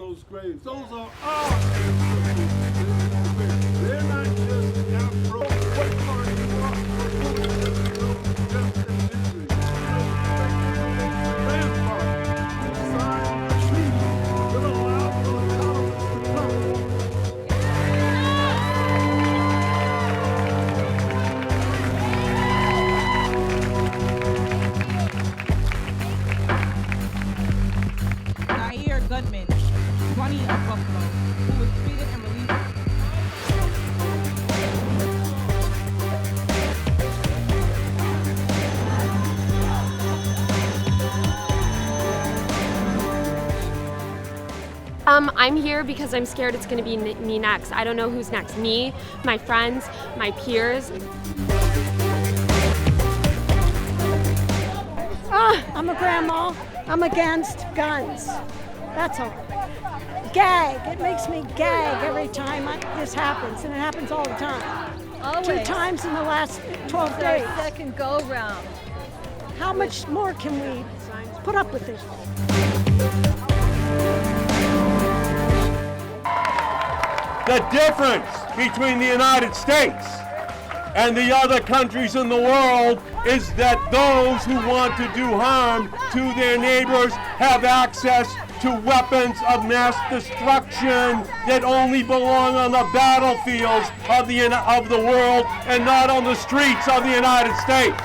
those graves. Those are our ancestors. They're not just Afro. What part you are? Just an injury. Grandfather signed a treaty that allowed for the colonists to come. Gunman, 20 of Buffalo, who was treated and released. I'm here because I'm scared it's going to be me next. I don't know who's next. Me, my friends, my peers. I'm a grandma. I'm against guns. That's all. Gag. It makes me gag every time this happens, and it happens all the time. Always. 2 times in the last 12 days. Second go round. How much more can we put up with this? The difference between the United States and the other countries in the world is that those who want to do harm to their neighbors have access to weapons of mass destruction that only belong on the battlefields of the world and not on the streets of the United States.